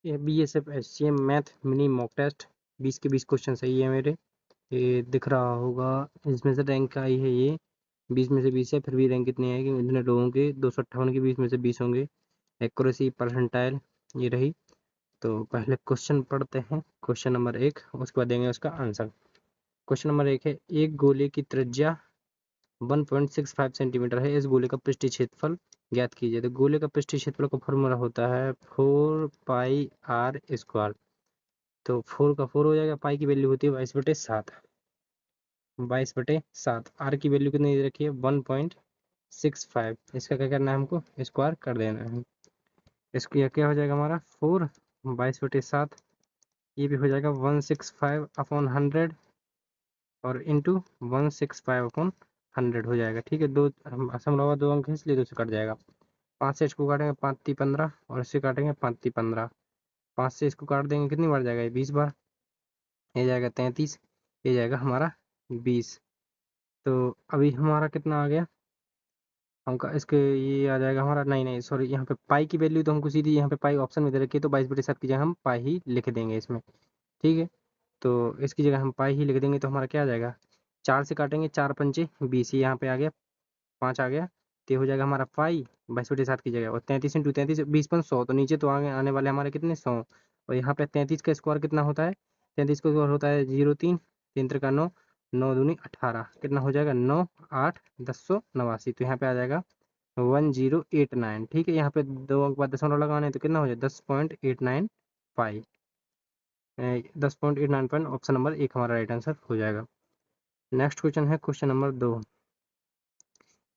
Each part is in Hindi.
ये BSF SCM math mini mock test 20 के 20 क्वेश्चन सही है मेरे। ये दिख रहा होगा। इसमें से रैंक आई है ये 20 में से 20 है, फिर भी रैंक कितनी आएगी इतने लोगों के 258 के 20 में से 20 होंगे। एक्यूरेसी परसेंटाइल ये रही। तो पहले क्वेश्चन पढ़ते हैं, क्वेश्चन नंबर 1, उसके बाद देंगे उसका आंसर। क्वेश्चन नंबर 1 है, एक गोले की त्रिज्या 1.65 सेंटीमीटर है, इस गोले का पृष्ठीय क्षेत्रफल ज्ञात कीजिए। तो गोले का पृष्ठीय क्षेत्रफल का फॉर्मूला होता है 4πr²। तो 4 का 4 हो जाएगा, पाई की वैल्यू होती है 22/7। 22/7 आर की वैल्यू कितनी दे रखी है 1.65। इसका क्या करना है, हमको स्क्वायर कर देना है। इसको यह क्या हो जाएगा हमारा 4 22/7, ये भी हो जाएगा 165/100 और इंटू 165/100 हो जाएगा। ठीक है, दो दशमलव दो अंक है इसलिए 2 से कट जाएगा। 5 से इसको काटेंगे 5 × 15 और इससे काटेंगे 5 × 15। 5 से इसको काट देंगे कितनी बार जाएगा, ये 20 बार। ये जाएगा 33, ये जाएगा हमारा 20। तो अभी हमारा कितना आ गया हमका, इसके ये आ जाएगा हमारा, नहीं नहीं सॉरी, यहाँ पे पाई की वैल्यू तो हमको सीधी यहाँ पे पाई ऑप्शन में दे रखी है, तो 22/7 की जगह हम पाई ही लिख देंगे इसमें। ठीक है, तो इसकी जगह हम पाई ही लिख देंगे। तो हमारा क्या आ जाएगा, 4 से काटेंगे 4 पंचे 20, यहाँ पे आ गया 5 आ गया, तो ये हो जाएगा हमारा पाई 22/7 की जगह। और 33 × 33 20/100, तो नीचे तो आगे आने वाले हमारे कितने 100। और यहाँ पे 33 का स्क्वायर कितना होता है, 33 का स्क्वायर होता है 0 3 3 त्रिका 9, 9 दूनी 18, कितना हो जाएगा 9 8 1089। तो यहाँ पे आ जाएगा 1089। ठीक है, यहाँ पे 2 अंक बाद दशमलव लगाने तो कितना हो जाए 10.89 पाई। 10.89 पॉइंट, ऑप्शन नंबर 1 हमारा राइट आंसर हो जाएगा। नेक्स्ट क्वेश्चन है क्वेश्चन नंबर 2।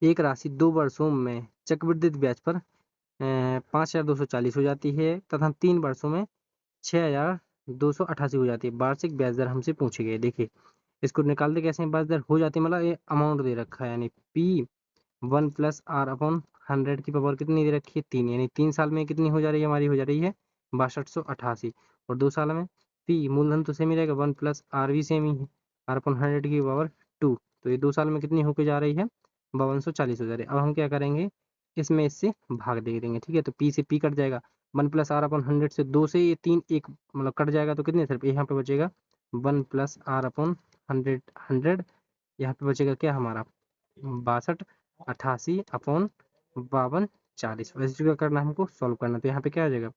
एक राशि 2 वर्षों में चक्रवृद्धि ब्याज पर 5,240 हो जाती है तथा 3 वर्षों में 6,288 हो जाती है। वार्षिक ब्याज दर हमसे पूछी गई है। देखिए इसको निकालते कैसे हैं, ब्याज दर हो जाती है, मतलब ये अमाउंट दे रखा है, यानी P1 + R/100 की पावर कितनी दे रखी है 3, यानी 3 साल में कितनी हो जा रही है हमारी, हो जा रही है 6288। और 2 साल में P मूलधन तो सेम ही रहेगा, 1 + R भी सेम ही है, R/100 की पावर 2, तो ये 2 साल में कितनी होकर जा रही है 5240 हो जा रही है। अब हम क्या करेंगे, इसमें इससे भाग दे देंगे। ठीक है, तो P से P कट जाएगा, 1 + R/100 से 2 से ये 3 एक मतलब कट जाएगा, तो कितने सिर्फ यहाँ पे बचेगा 1 + R/100। यहाँ पे बचेगा क्या हमारा 62 88 अपॉन 52 40। वैसे क्या करना है हमको सॉल्व करना, तो यहाँ पे क्या आ जाएगा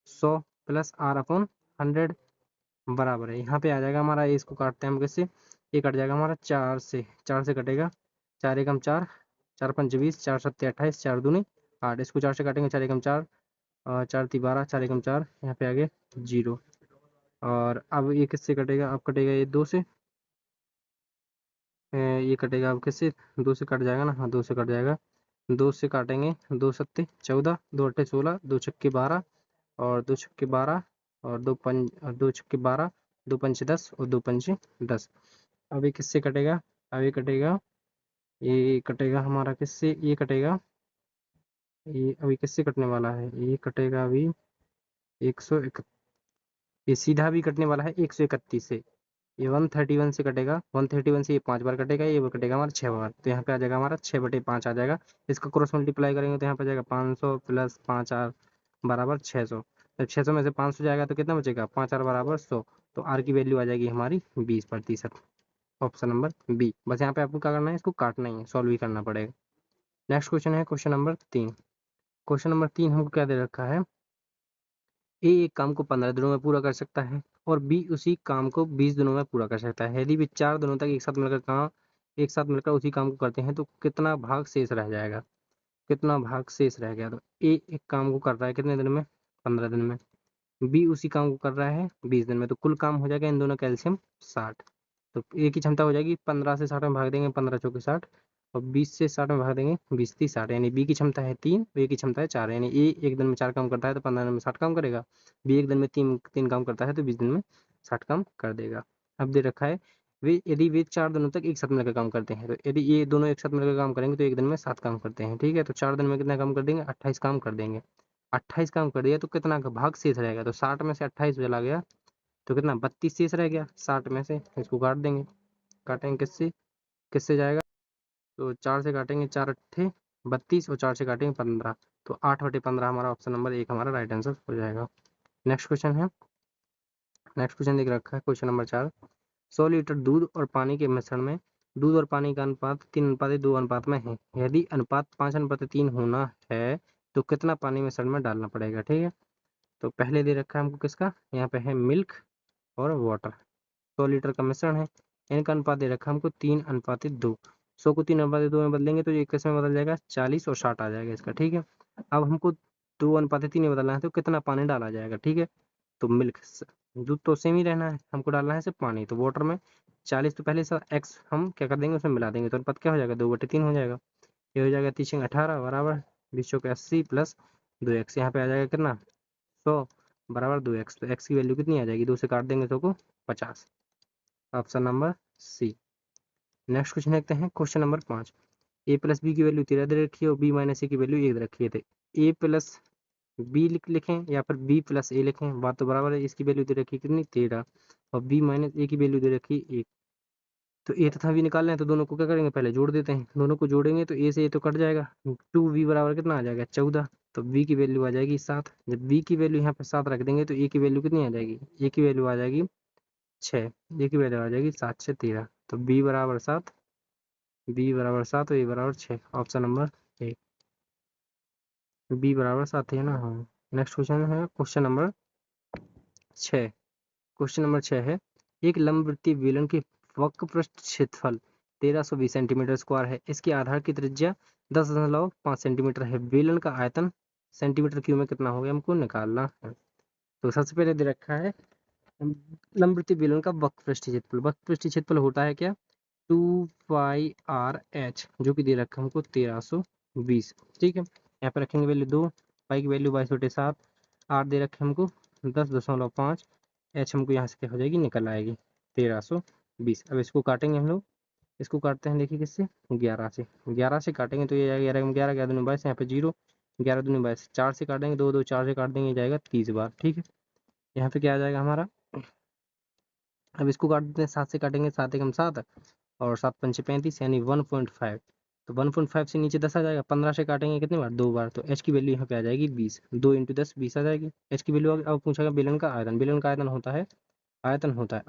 100 + R/100 बराबर है, यहाँ पे आ जाएगा हमारा, इसको काटते हैं हम कैसे, ये कट जाएगा हमारा 4 से कटेगा 4 एकम 4, 4 पंच 20, 4 सत्ते 28, 4 दूनी 8, इसको 4 से काटेंगे 4 एकम 4, 4 × 12, 4 एकम 4, यहाँ पे आ गया 0। और अब ये किससे कटेगा, अब कटेगा ये 2 से, ये कटेगा अब किससे, 2 से कट जाएगा ना, हाँ 2 से कट जाएगा। 2 से काटेंगे 2 सत्ते 14, 2 अट्ठे 16, 2 छक्के 12 और 2 छक्के 12 और 2 छक्के 12, 2 पंचे 10 और 2 पंचे 10। अब ये किससे कटेगा, अब ये कटेगा हमारा किससे, ये कटेगा, ये अभी किससे कटने वाला है, ये कटेगा अभी 101, ये सीधा भी कटने वाला है 131 से। ये 131 से कटेगा, 131 से ये 5 बार कटेगा, ये कटेगा हमारा 6 बार, तो यहाँ पे आ जाएगा हमारा 6/5 आ जाएगा। इसका क्रॉस मल्टीप्लाई करेंगे तो यहाँ पे आ जाएगा 500 + 5R बराबर 600। जब 600 में से 500 जाएगा तो कितना बचेगा 5R बराबर 100, तो आर की वैल्यू आ जाएगी हमारी 20%। Option number B. बस यहाँ पे आपको क्या करना है, इसको काटना ही है, सॉल्व ही करना पड़ेगा। नेक्स्ट क्वेश्चन है क्वेश्चन नंबर 3। क्वेश्चन नंबर 3 हमको क्या दे रखा है, ए एक काम को 15 दिनों में पूरा कर सकता है और बी उसी काम को 20 दिनों में पूरा कर सकता है। यदि वे 4 दिनों तक एक साथ मिलकर उसी काम को करते हैं तो कितना भाग शेष रह जाएगा, कितना भाग शेष रह गया। तो ए एक काम को कर रहा है कितने दिन में 15 दिन में, बी उसी काम को कर रहा है 20 दिन में, तो कुल काम हो जाएगा इन दोनों कैल्शियम 60। तो ए की क्षमता हो जाएगी 15 से 60 में भाग देंगे 15 चौके 60 और 20 से 60 में भाग देंगे 20 30 60, यानी बी की क्षमता है 3 और ए की क्षमता है 4, यानी ए एक दिन में 4 काम करता है तो 15 दिन में 60 काम करेगा, बी एक दिन में 3 काम करता है तो 20 दिन में 60 काम कर देगा। अब दे रखा है यदि वे 4 दिनों तक एक साथ मिलकर काम करते हैं, तो यदि ये दोनों एक साथ मिलकर काम करेंगे तो एक दिन में 7 काम करते हैं। ठीक है, तो 4 दिन में कितना काम कर देंगे 28 काम कर देंगे। 28 काम कर दिया तो कितना का भाग शेष रहेगा, तो 60 में से 28 चला गया तो कितना 32 शेष रह गया 60 में से, इसको काट देंगे। काटेंगे किससे, किससे जाएगा, तो 4 से काटेंगे 4 अट्ठे 32 और 4 से काटेंगे 15, तो 8/15 हमारा ऑप्शन नंबर 1 हमारा राइट आंसर हो जाएगा। नेक्स्ट क्वेश्चन है, नेक्स्ट क्वेश्चन देख रखा है क्वेश्चन नंबर 4। 100 लीटर दूध और पानी के मिश्रण में दूध और पानी का अनुपात 3:2 अनुपात में है। यदि अनुपात 5:3 होना है तो कितना पानी मिश्रण में डालना पड़ेगा। ठीक है, तो पहले दे रखा है हमको किसका, यहाँ पे है मिल्क और वाटर। 100 लीटर का मिश्रण है, इनका अनुपात दे रखा है हमको 3:2। 100 को 3:2 में बदलेंगे तो ये किस में बदल जाएगा, 40 और 60 आ जाएगा इसका। ठीक है, अब हमको 2:3 में बदलना है तो कितना पानी डाला जाएगा। ठीक है, तो मिल्क, दूध तो सेम ही रहना है, हमको डालना है सिर्फ पानी। तो वाटर में 40 तो पहले से एक्स हम क्या कर देंगे उसमें मिला देंगे, तो अनुपात क्या हो जाएगा, 2/3 हो जाएगा। ये हो जाएगा 3 18 बराबर 20 के 80 प्लस 2x, यहाँ पे आ जाएगा कितना 100 बराबर 2x। तो x की वैल्यू कितनी आ जाएगी, 2 से काट देंगे तो को 50। Option number C. Next question देखते हैं question number 5। a plus B की वैल्यू 13 दे रखी है और b माइनस ए की वैल्यू 1 रखी है। तो a प्लस बी लिखें या फिर b प्लस ए लिखें, बात तो बराबर है। इसकी वैल्यू दे रखी है कितनी 13 और b माइनस ए की वैल्यू दे रखी है 1। तो ए तथा बी निकालना है तो दोनों को क्या करेंगे, पहले जोड़ देते हैं। दोनों को जोड़ेंगे तो ए से ए तो कट जाएगा, 2b बराबर कितना आ जाएगा 14। तो b की वैल्यू आ जाएगी 7। जब b की वैल्यू यहाँ पे 7 रख देंगे तो a की वैल्यू कितनी आ जाएगी, a की वैल्यू आ जाएगी 6, a की वैल्यू आ जाएगी 7 6 13। तो b बराबर 7, b बराबर 7 और a बराबर 6। ऑप्शन नंबर ए, b बराबर 7 है ना। हाँ, नेक्स्ट क्वेश्चन है क्वेश्चन नंबर 6। क्वेश्चन नंबर 6 है, एक लंबवृत्तीय बेलन की वक्र पृष्ठ क्षेत्रफल 1320 सेंटीमीटर स्क्वायर है। इसके आधार की त्रिज्या 10.5 सेंटीमीटर है। बेलन का आयतन सेंटीमीटर क्यूब में कितना हो गया, हमको निकालना है। तो सबसे पहले दे रखा है लंबवृत्तीय बेलन का वक्र पृष्ठ क्षेत्रफल। वक्र पृष्ठ क्षेत्रफल होता है क्या, 2πRh, जो कि दे रखा है हमको 1320। ठीक है, यहाँ पे रखेंगे वैल्यू 2, पाई की वैल्यू 22/7, आर दे रखे हमको 10.5, एच हमको यहाँ से क्या हो जाएगी, निकल आएगी 1320। अब इसको काटेंगे हम लोग, इसको काटते हैं देखिए किससे, 11 से। 11 से काटेंगे तो ये जाएगा 11 में 11, 11 दूनी 22, यहाँ पे 0, 11 दूनी 22, 4 से काटेंगे 2 2 4 से काट देंगे, जाएगा 30 बार। ठीक है, यहाँ पे क्या आ जाएगा हमारा, अब इसको काट देते हैं 7 से काटेंगे, 7 एकम 7 और 7 पंचे 35 यानी 1.5। तो 1.5 से नीचे 10 आ जाएगा, 15 से काटेंगे कितनी बार, 2 बार। तो एच की वैल्यू यहाँ पे आ जाएगी 20, 2 इंटू 10 20 आ जाएगी एच की वैल्यू। अब पूछा गया बेलन का आयतन। बेलन का आयतन होता है, आयतन होता है,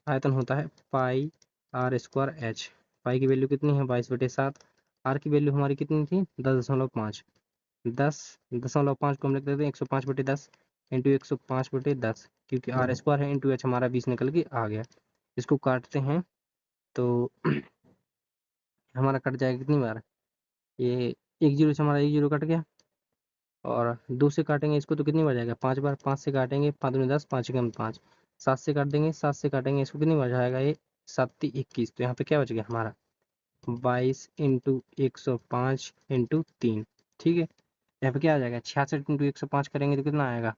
आयतन होता है पाई आर स्क्वायर एच। पाई की वैल्यू कितनी है 22/7, आर की वैल्यू हमारी कितनी थी 10.5। 10.5 को हम लिख देते हैं 105/10 इंटू 105/10, क्योंकि आर स्क्वायर है इंटू एच हमारा 20 निकल के आ गया। इसको काटते हैं तो हमारा कट जाएगा कितनी बार, ये 1 0 से हमारा 1 0 कट गया, और 2 से काटेंगे इसको तो कितनी बार जाएगा 5 बार। 5 से काटेंगे 5 दूनी 10, 5 एकम 5। 7 से काट देंगे, 7 से काटेंगे इसको कितनी बार जाएगा, ये 7 21। तो यहाँ पे क्या बच गया हमारा 22 इंटू 105 इंटू 3। ठीक है, यहाँ पे क्या आ जाएगा 66 इंटू 105 करेंगे तो कितना आएगा,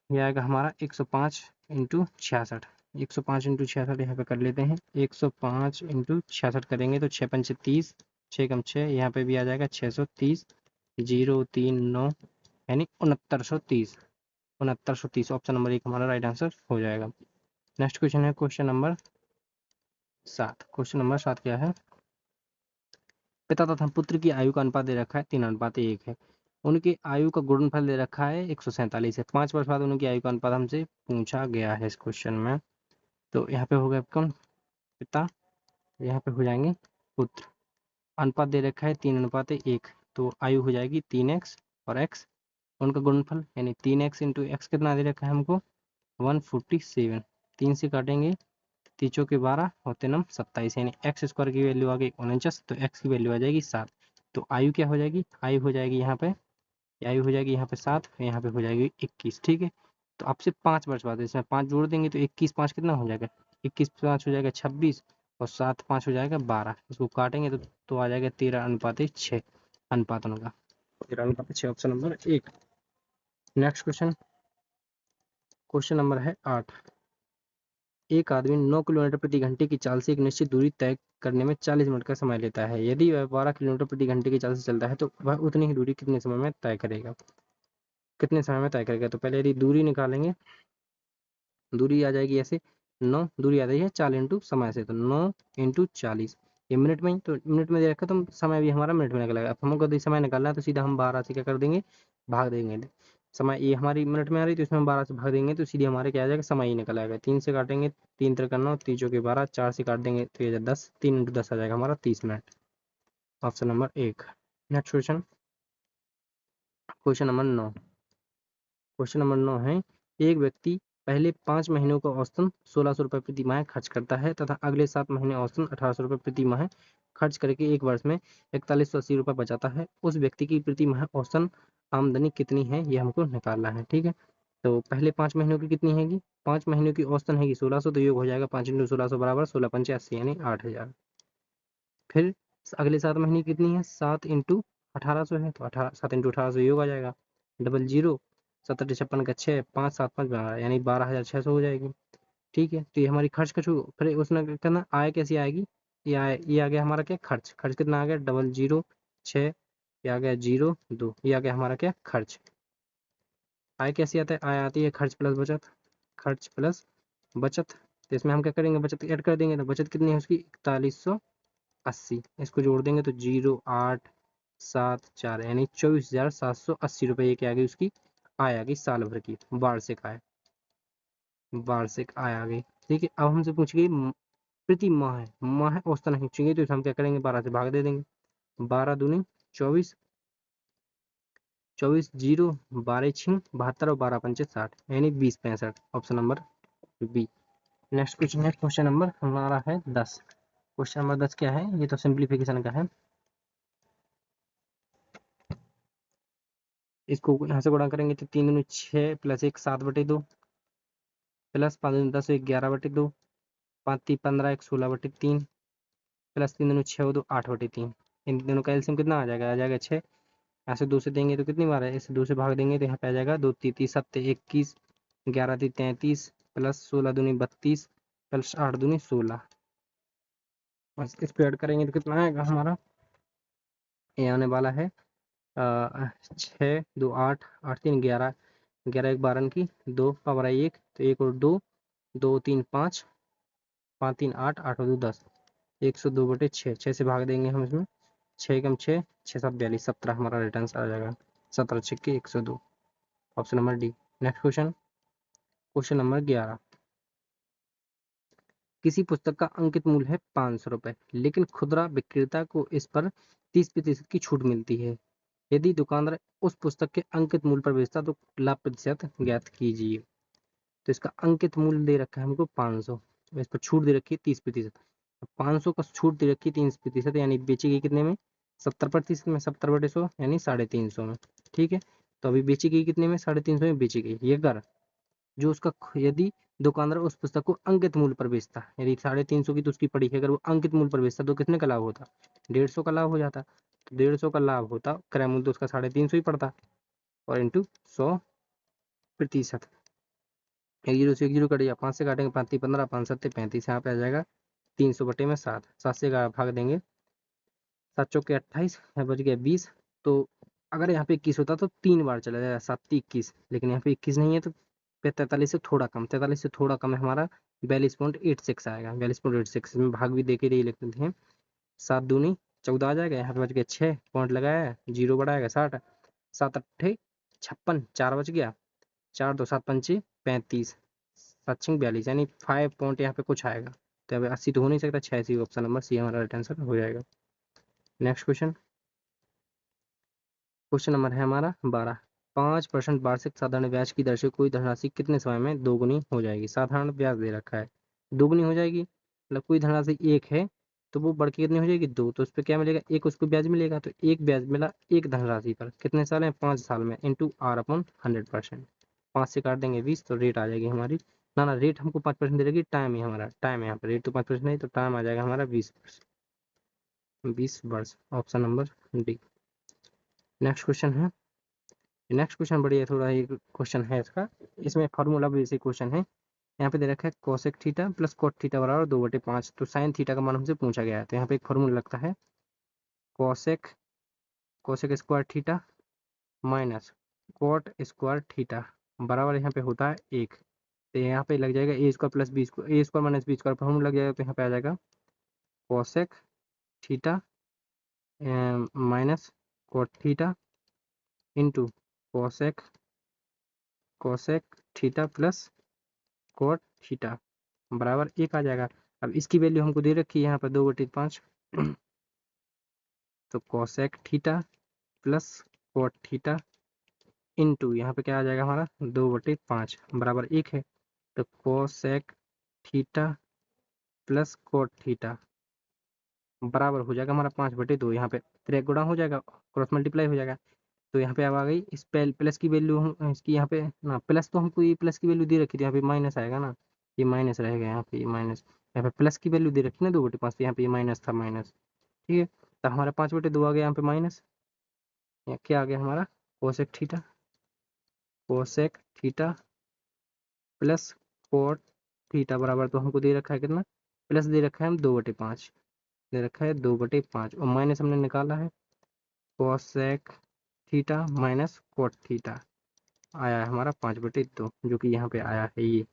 ये आएगा हमारा 105 इंटू 66। 105 इंटू 66 यहाँ पे कर लेते हैं, 105 इंटू 66 करेंगे तो 6 पंचे 30, 6 कम 6, यहाँ पे भी आ जाएगा 630, 039 यानी 6930। 6930 ऑप्शन नंबर 1 हमारा राइट आंसर हो जाएगा। नेक्स्ट क्वेश्चन है क्वेश्चन नंबर 7। क्वेश्चन नंबर 7 क्या है, पिता तथा पुत्र की आयु का अनुपात दे रखा है 3:1 है। उनकी आयु का गुणनफल दे रखा है 147 है। 5 वर्ष बाद उनकी आयु का अनुपात हमसे पूछा गया है इस क्वेश्चन में। तो यहाँ पे हो गया कौन, पिता, यहाँ पे हो जाएंगे पुत्र। अनुपात दे रखा है 3:1, तो आयु हो जाएगी 3x और x, उनका गुणनफल यानी 3x इंटू एक्स कितना दे रखा है हमको 147। 3 से काटेंगे, 3 चौके 12 और 3 27 यानी एक्स स्क्वायर की वैल्यू आ गई 49, तो एक्स की वैल्यू आ जाएगी 7। तो आयु क्या हो जाएगी, आयु हो जाएगी यहाँ पे, आयु हो जाएगी यहाँ पे 7, यहाँ पे हो जाएगी 21। ठीक है, तो आपसे 5 वर्ष बाद इसमें 5 जोड़ देंगे तो 21 5 कितना हो जाएगा, 21 5 हो जाएगा 26 और 7 5 हो जाएगा 12। इसको काटेंगे तो आ जाएगा 13:6 अनुपात उनका, 13:6 option number 1। Next question, question number है 8। एक आदमी 9 किलोमीटर प्रति घंटे की चाल से एक निश्चित दूरी तय करने में 40 मिनट का समय लेता है। यदि वह 12 किलोमीटर प्रति घंटे की चाल से चलता है तो वह उतनी ही दूरी कितने समय में तय करेगा, कितने समय में तय करेगा। तो पहले यदि दूरी निकालेंगे, दूरी आ जाएगी ऐसे, 9 दूरी आ रही है 4 इंटू समय से, तो 9 इंटू 40, ये मिनट में ही, तो मिनट में दे रखा तो समय भी हमारा मिनट में निकलेगा। अब हमको यदि समय निकालना है तो सीधा हम 12 से क्या कर देंगे, भाग देंगे। समय ये हमारी मिनट में आ रही तो इसमें हम 12 से भाग देंगे तो सीधे हमारे क्या आ जाएगा, समय ही निकल आएगा। 3 से काटेंगे 3 त्रिक 9, 3 चौके 12, 4 से काट देंगे तो ये 10, 3 × 10 आ जाएगा हमारा 30 minute. Option number 1। Next question, question number 9। Question number 9 है, एक व्यक्ति पहले 5 महीनों का औसतन 1600 रुपये प्रति माह खर्च करता है तथा अगले 7 महीने औसतन 1800 रुपये प्रति माह खर्च करके एक वर्ष में 4180 रुपये बचाता है। उस व्यक्ति की प्रति माह औसतन आमदनी कितनी है, ये हमको निकालना है। ठीक है, तो पहले 5 महीनों की कितनी हैगी, 5 महीनों की औसतन हैगी 1600, तो योग हो जाएगा 5 × 1600 बराबर 16 पंचे 80 यानी 8000। फिर अगले 7 महीने की कितनी है, 7 × 1800 है तो 7 × 1800 योग आ जाएगा डबल जीरो, 70 56 का 6, 5 7 5 12 यानी 12600 हो जाएगी। ठीक है, तो ये हमारी खर्च का फिर उसने क्या करना, आय कैसी आएगी, ये आ गया हमारा क्या, खर्च। खर्च कितना आ गया, डबल जीरो 6, ये आ गया 0 2, ये आ गया हमारा क्या, खर्च। आय कैसी आता है, आय आती है खर्च प्लस बचत, खर्च प्लस बचत। तो इसमें हम क्या करेंगे, बचत ऐड कर देंगे। तो बचत कितनी है उसकी, 4180। इसको जोड़ देंगे तो 0874 यानी 24,780 रुपये ये क्या आ गई उसकी आय आ गई साल भर की, वार्षिक आय, वार्षिक आय आ गई। ठीक है, अब हमसे पूछ गई प्रति माह है, माह औसतन नहीं पूछेंगे तो हम क्या करेंगे, 12 से भाग दे देंगे। 12 दूनी 24, 24 जीरो 12 छिंग 72 और 12 पंचे 60 यानी 20 65। Option number B. Next question है, क्वेश्चन नंबर हमारा है 10। क्वेश्चन नंबर 10 क्या है, ये तो सिंप्लीफिकेशन का है। इसको यहाँ से गुणा करेंगे तो 3 दूनी 6 प्लस 1 7/2 प्लस 5 दूनी 10 1 11/2 5 3 15 1 16/3 प्लस 3 दूनी 6 2 8/3। इन दोनों का एलसीएम कितना आ जाएगा 6। यहाँ से 2 से देंगे तो कितनी बार है, इसे 2 से भाग देंगे तो यहाँ पे आ जाएगा 2 3 3 7 21 11 3 33 प्लस 16 दूनी 32 प्लस 8 दूनी 16। बस इस पे ऐड करेंगे तो कितना आएगा हमारा, ये आने वाला है 6 2 8 8 3 11 11 1 12 की 2 पावर आई 1 तो 1 और 2 2 3 5 5 3 8 8 और 2 10 102/6 6 से भाग देंगे हम इसमें, 6 कम 6 6 7 42 17 हमारा रिटर्न आ जाएगा, 17 6 102। Option number D. Next question, question number 11। किसी पुस्तक का अंकित मूल्य है 500 रुपए, लेकिन खुदरा विक्रेता को इस पर 30% की छूट मिलती है। यदि दुकानदार उस पुस्तक के अंकित मूल्य पर बेचता तो लाभ प्रतिशत ज्ञात कीजिए। तो इसका अंकित मूल्य दे रखा है हमको 500, इस पर छूट दे रखी है 30%। 500 का छूट दे रखी है 30% यानी बेचेगी कितने में, 70% में, 70/100 यानी 350 में। ठीक है, तो अभी बेचेगी कितने में, 350 में बेचेगी ये कर, जो उसका यदि दुकानदार उस पुस्तक को अंकित मूल्य पर बेचता, यदि 350 की तो उसकी पड़ी है, अगर वो अंकित मूल्य पर बेचता तो कितने का लाभ होता, 150 का लाभ हो जाता। तो 150 का लाभ होता, क्रय मूल्य तो उसका 350 ही पड़ता, और इंटू 100%। एक जीरो से एक जीरो कट गया, 5 से काटेंगे 5 3 15 5 7 35, यहाँ पे आ जाएगा 300/7। 7 से भाग देंगे, 7 चौके 28, बच गया 20। तो अगर यहाँ पे 21 होता तो 3 बार चला जाएगा, 7 21, लेकिन यहाँ पे 21 नहीं है तो 43 से थोड़ा कम, 43 से थोड़ा कम है हमारा 42.86 आएगा, 42.86 में भाग भी देके नहीं लिख देते हैं। 7 दूनी 14 आ जाएगा, यहाँ पे बच गया 6 पॉइंट लगाया है, जीरो बढ़ाएगा 60, 7 अट्ठे 56, 4 बच गया, 4 2 7 पंचे 35, 7 6 42 यानी 5 पॉइंट यहाँ पे कुछ आएगा। तो अब 80 तो हो नहीं सकता, 86 ऑप्शन नंबर सी हमारा राइट आंसर हो जाएगा। नेक्स्ट क्वेश्चन, क्वेश्चन नंबर है हमारा 12। 5% वार्षिक साधारण ब्याज की दर से कोई धनराशि कितने समय में दोगुनी हो जाएगी। साधारण ब्याज दे रखा है, दोगुनी हो जाएगी, मतलब कोई धनराशि 1 है तो वो बढ़ के कितनी हो जाएगी 2, तो उस पर क्या मिलेगा, एक उसको ब्याज मिलेगा, तो एक ब्याज मिला एक धनराशि पर, कितने साल है 5 साल में, इंटू R/100%। 5 से काट देंगे 20 तो रेट आ जाएगी हमारी, ना रेट हमको 5% दे देगी, टाइम है हमारा, टाइम है यहाँ पर, रेट तो 5% नहीं, तो टाइम आ जाएगा हमारा 20 वर्ष। Option number D. Next question है, नेक्स्ट क्वेश्चन बढ़िया थोड़ा ही क्वेश्चन है इसका, इसमें फार्मूला बेसिक क्वेश्चन है। यहाँ पे दे रखा है cosec theta plus cot theta बराबर 2/5, तो साइन थीटा का मान हमसे पूछा गया है। तो यहाँ पे एक फार्मूला लगता है, cosec cosec square theta minus coat square theta बराबर यहाँ पे होता है 1। तो यहाँ पे लग जाएगा A square plus B square, A square minus B square formula लग जाएगा, तो यहाँ पे आ जाएगा cosec theta minus cot theta into cosec theta plus cot theta बराबर 1 आ जाएगा। अब इसकी वैल्यू हमको दे रखी है यहाँ पर 2/5 तो cosec theta plus cot theta into यहाँ पे क्या आ जाएगा हमारा 2/5 बराबर 1 है। तो cosec theta plus cot theta बराबर हो जाएगा हमारा 5/2। यहाँ पे 3 गुणा हो जाएगा, क्रॉस मल्टीप्लाई हो जाएगा। तो यहाँ पे अब आ गई इस प्लस की वैल्यू हम इसकी यहाँ पे ना प्लस, तो हमको ये प्लस की वैल्यू दे रखी थी, यहाँ पे माइनस आएगा ना, ये माइनस रहेगा यहाँ पे, ये माइनस यहाँ पे प्लस की वैल्यू दे रखी ना 2/5 यहाँ पे ये माइनस था माइनस। ठीक है, तो हमारा 5/2 आ गया यहाँ पे माइनस, क्या आ गया हमारा cosec theta plus cot theta बराबर, तो हमको दे रखा है कितना, प्लस दे रखा है हम 2/5 दे रखा है 2/5 और माइनस हमने निकाला है cosec theta minus cot theta आया है हमारा 5/2 जो कि यहाँ पे आया है ये।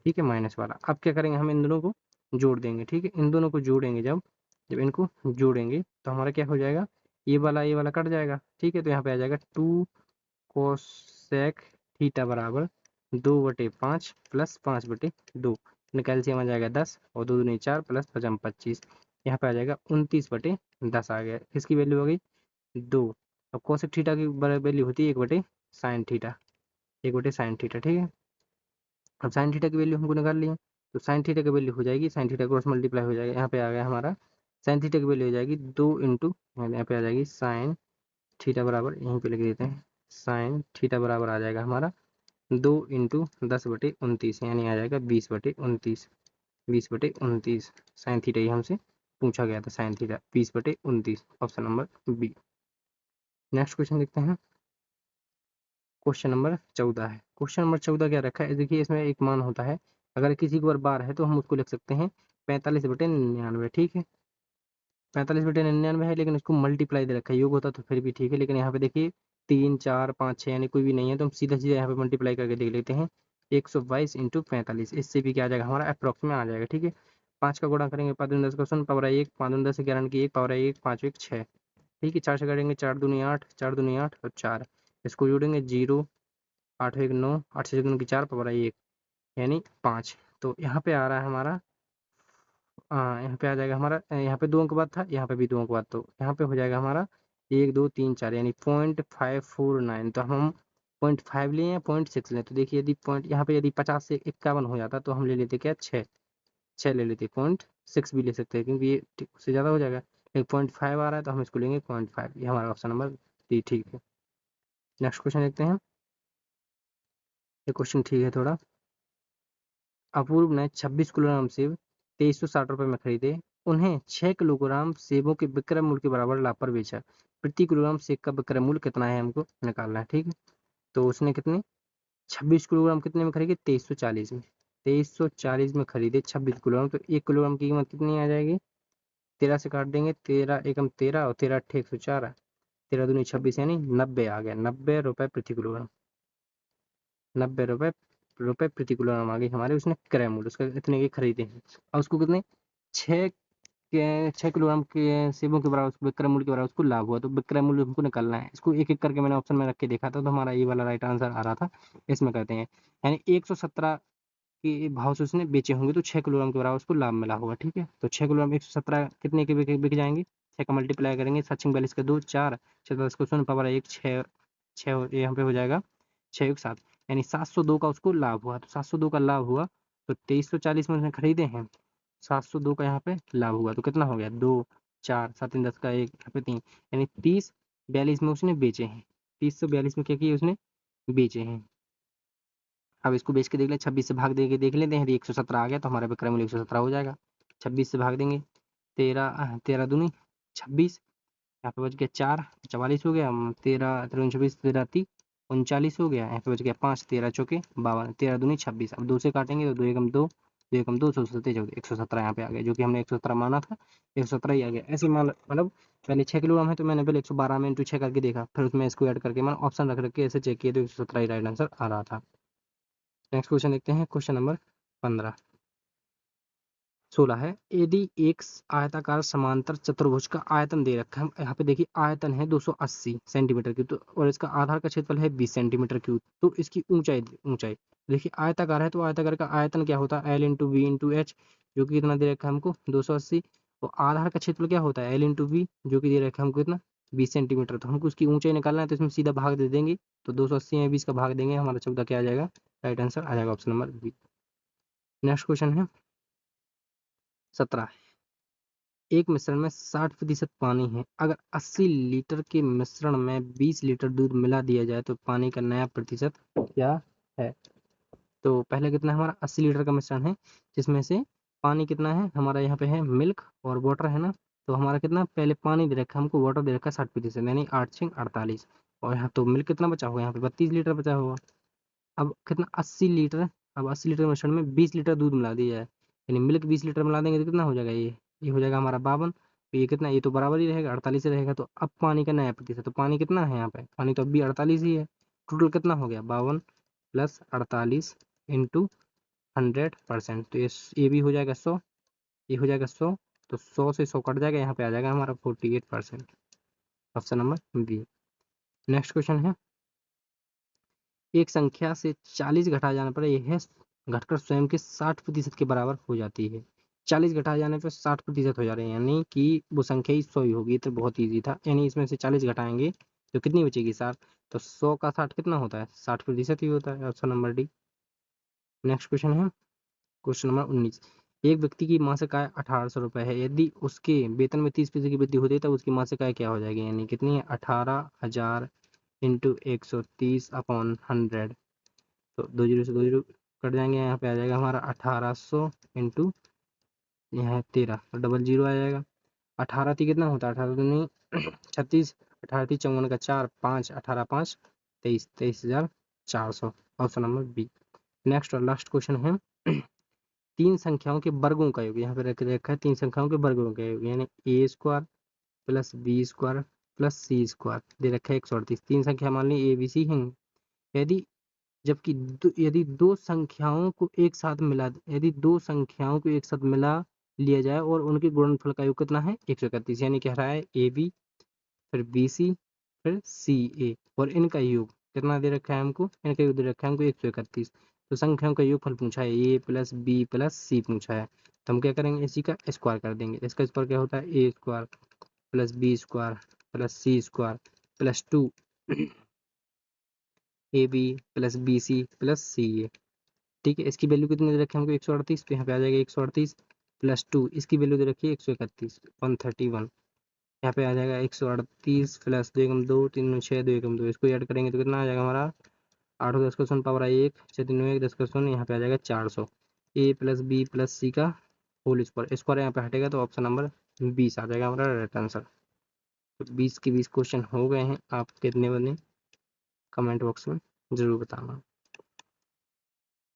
ठीक है, माइनस वाला। अब क्या करेंगे, हम इन दोनों को जोड़ देंगे। ठीक है, इन दोनों को जोड़ेंगे, जब जब इनको जोड़ेंगे तो हमारा क्या हो जाएगा, ये वाला कट जाएगा। ठीक है, तो यहाँ पे आ जाएगा 2 कोसेक थीटा बराबर 2/5 प्लस 5/2 कैल्सियम आ जाएगा 10 और 2 दूनी 4 प्लस 5 25, यहाँ पे आ जाएगा 29/10 आ गया। इसकी वैल्यू हो गई 2। अब कोसेक थीटा की वैल्यू होती है 1/sin थीटा, 1/sin थीटा। ठीक है, अब साइन थीटा की वैल्यू हमको निकाल ली है, तो साइन थीटा की वैल्यू हो जाएगी, साइन थीटा क्रॉस मल्टीप्लाई हो जाएगा, यहाँ पे आ गया हमारा साइन थीटा की वैल्यू हो जाएगी 2 इंटू यहाँ पे आ जाएगी साइन थीटा बराबर, यहीं पे लिख देते हैं साइन थीटा बराबर आ जाएगा हमारा 2 इंटू 10/29 यानी आ जाएगा 20/29, 20/29 साइन थीटा ही हमसे पूछा गया था, sine theta 20/29, option number B. Next question देखते हैं, क्वेश्चन नंबर 14 है। क्वेश्चन नंबर 14 क्या रखा है, देखिए इसमें एक मान होता है, अगर किसी के ऊपर बार है तो हम उसको लिख सकते हैं 45/99। ठीक है, 45/99 है, लेकिन उसको मल्टीप्लाई दे रखा है, योग होता तो फिर भी ठीक है, लेकिन यहाँ पे देखिए 3 4 5 6 यानी कोई भी नहीं है, तो हम सीधा सीधा यहाँ पे मल्टीप्लाई करके देख लेते हैं 122 इंटू 45, इससे भी क्या आ जाएगा हमारा अप्रॉक्स में आ जाएगा। ठीक है, 5 का गुणा करेंगे 5 10 का सुन पावर 1 5 10 11 की 1 पावर 1 5 1 6। ठीक है, 4 से करेंगे 4 दूनी 8 4 दूनी 8 और 4, इसको जोड़ेंगे 0 8 1 9 8 से दूनी की 4 पावर 1 यानी 5। तो यहाँ पे आ रहा है हमारा यहाँ पे आ जाएगा हमारा, यहाँ पे 2 अंक बाद था, यहाँ पे भी 2 अंक बाद, तो यहाँ पे हो जाएगा हमारा 1 2 3 4 यानी 0.549। तो हम 0.5 लें या 0.6 लें, तो देखिए यदि पॉइंट यहाँ पे यदि 50 से 51 हो जाता तो हम ले लेते क्या 6 ले लेते, 0.6 भी ले सकते हैं क्योंकि ये उससे ज़्यादा हो जाएगा, लेकिन 0.5 आ रहा है तो हम इसको लेंगे 0.5, ये हमारा ऑप्शन नंबर डी ठीक है। नेक्स्ट क्वेश्चन देखते हैं, ये क्वेश्चन ठीक है थोड़ा। अपूर्व ने 26 किलोग्राम सेब 2360 रुपये में खरीदे, उन्हें 6 किलोग्राम सेबों के विक्रय मूल्य के बराबर लाभ पर बेचा, प्रति किलोग्राम सेब का विक्रय मूल्य कितना है हमको निकालना है। ठीक है, तो उसने कितने 26 किलोग्राम कितने में खरीदे 2340 में, 2340 में खरीदे 26 किलोग्राम, तो 1 किलोग्राम की कीमत कितनी आ जाएगी, 13 से काट देंगे, 13 एकम 13 और 13 अट्ठे 104, 13 दूनी 26 यानी 90 आ गया, 90 रुपये प्रति किलोग्राम, 90 रुपये प्रति किलोग्राम आ गई हमारे उसने क्रय मूल्य, उसका इतने के खरीदे हैं। और उसको कितने 6 6 किलोग्राम के सेबों के बराबर विक्रय मूल्य के बराबर उसको लाभ हुआ, तो विक्रय मूल्य हमको निकालना है। इसको एक एक करके मैंने ऑप्शन में रख के देखा था, तो हमारा ये वाला राइट आंसर आ रहा था। इसमें करते हैं, यानी 117 के भाव से उसने बेचे होंगे तो 6 किलोग्राम के बराबर उसको लाभ मिला होगा। ठीक है, तो 6 किलोग्राम 117 कितने के बिक जाएंगे, 6 का मल्टीप्लाई करेंगे 7 का 2 4 10 को शून्य पावर 1 6 6 यहाँ पे हो जाएगा 6 1 7 यानी 702 का उसको लाभ हुआ। तो 702 का लाभ हुआ, तो 2340 में उसने खरीदे हैं, 702 का यहाँ पे लाभ हुआ, तो कितना हो गया 2 4 7 3 10 का 1 यहाँ पे 3 यानी 3042 में उसने बेचे हैं, 3042 में क्या किया उसने बेचे हैं। अब इसको बेच के देख ले, 26 से भाग देके देख लेते हैं, यदि 117 आ गया तो हमारा विक्रय मूल्य 117 हो जाएगा। 26 से भाग देंगे 13 दूनी 26, यहाँ पे बच गया 4 44 हो गया, 13 13 26 13 30 39 हो गया, यहाँ पे बच गया 5 13 चौके 52 13 दूनी 26। अब 2 से काटेंगे तो 2 एकम 2 2 एकम 2 117 यहाँ पे आ गया, जो कि हमने 117 माना था 117 ही आ गया। ऐसे मान मतलब पहले 6 किलोग्राम है तो मैंने पहले 112 में इंटू 6 करके देखा, फिर उसमें इसको ऐड करके मैंने ऑप्शन रख के ऐसे चेक किया तो 117 ही राइट आंसर आ रहा था। नेक्स्ट क्वेश्चन देखते हैं, क्वेश्चन नंबर 15। 16 है। यदि एक आयताकार समांतर चतुर्भुज का आयतन दे रखा है, यहाँ पे देखिए आयतन है 280 सेंटीमीटर की, तो और इसका आधार का क्षेत्रफल है 20 सेंटीमीटर क्यूब, तो इसकी ऊंचाई ऊंचाई देखिए आयताकार है, तो आयताकार का आयतन क्या होता है, L into V into H, जो कि कितना दे रखा है हमको 280, और आधार का क्षेत्रफल क्या होता है, एल इंटू वी, जो कि दे रखा है हमको कितना 20 सेंटीमीटर। तो हमको उसकी ऊंचाई निकालना है, तो इसमें सीधा भाग दे देंगे, तो 280 में 20 का भाग देंगे, हमारा 14 क्या आ जाएगा, राइट आंसर आ जाएगा option number B. Next question है 17। एक मिश्रण में 60% पानी है, अगर 80 लीटर के मिश्रण में 20 लीटर दूध मिला दिया जाए तो पानी का नया प्रतिशत क्या है। तो पहले कितना है हमारा 80 लीटर का मिश्रण है, जिसमें से पानी कितना है हमारा, यहाँ पे है मिल्क और वाटर है ना, तो हमारा कितना पहले पानी दे रखा है हमको, वाटर दे रखा है 60%, यानी 8 6 48, और यहाँ तो मिल्क कितना बचा हुआ है, यहाँ पे 32 लीटर बचा हुआ। अब कितना 80 लीटर, अब 80 लीटर मिश्रण में 20 लीटर दूध मिला दिया जाए, यानी मिल्क 20 लीटर मिला देंगे तो कितना हो जाएगा, ये हो जाएगा हमारा 52, तो ये कितना, ये तो बराबर ही रहेगा 48 ही रहेगा। तो अब पानी का नया प्रतिशत, तो पानी कितना है यहाँ पे, पानी तो अभी 48 ही है, टोटल कितना हो गया 52 प्लस 48 इंटू 100%, तो ये भी हो जाएगा 100, ये हो जाएगा 100, तो 100 से 100 कट जाएगा, यहाँ पे आ जाएगा हमारा 48%, option number B. Next question है, एक संख्या से 40 घटाए जाने पर यह घटकर स्वयं के 60% के बराबर हो जाती है। 40 घटाए जाने पर 60% हो जा रहे हैं, यानी कि वो संख्या ही 100 ही होगी, तो बहुत ईजी था, यानी इसमें से 40 घटाएंगे तो कितनी बचेगी 60, तो 100 का 60 कितना होता है, 60% ही होता है, option number D. Next question है क्वेश्चन नंबर 19। एक व्यक्ति की मासिक आय 1800 रुपए है, यदि उसके वेतन में 30% की वृद्धि होती है तो उसकी मासिक आय क्या हो जाएगी, यानी कितनी है 18,000 इंटू 130 अपॉन 100, तो 2 जीरो से 2 जीरो कट जाएंगे, यहाँ पे आ जाएगा हमारा 1800 इंटू यहाँ 13, तो डबल जीरो आ जाएगा। 18 थी कितना होता है, 18 दूनी 36, 18 थी 54 का 4 5, 18 5 23, 23,400, ऑप्शन नंबर बी। नेक्स्ट और लास्ट क्वेश्चन है तीन संख्याओं के वर्गों का योग, यहाँ पे रख रखा है तीन संख्याओं के वर्गों का योग, यानी A square plus B square plus C square दे रखा है 138। तीन संख्या मान ली ए बी सी हैं, यदि जबकि यदि दो संख्याओं को एक साथ मिला, यदि दो संख्याओं को एक साथ मिला लिया जाए और उनके गुणनफल का योग कितना है 131, यानी कह रहा है ए बी फिर बी सी फिर सी ए, और इनका योग कितना दे रखा है हमको, इनका योग दे रखा है हमको 131, तो संख्याओं का योगफल पूछा है, ए प्लस बी प्लस सी पूछा है, तो हम क्या करेंगे इसी का स्क्वायर कर देंगे। इसका स्क्वायर क्या होता है, A square plus B square plus C square plus 2 A B plus B C plus C A, ठीक है। इसकी वैल्यू कितनी दे रखी है हमको 138, तो यहाँ पे आ जाएगा 138 प्लस 2, इसकी वैल्यू दे रखी है 131 131, यहाँ पे आ जाएगा 138 प्लस 2 एकम 2 3 6 2 एकम 2, इसको ऐड करेंगे तो कितना आ जाएगा हमारा 8 10 का शून्य पावर आई 1 6 3 1 10 का शून्य, यहाँ पे आ जाएगा 400, ए प्लस बी प्लस सी का होल स्क्वायर, स्क्वायर यहाँ पे हटेगा तो ऑप्शन नंबर 20 आ जाएगा हमारा राइट आंसर। तो 20 के 20 क्वेश्चन हो गए हैं, आप कितने बने कमेंट बॉक्स में जरूर बताना।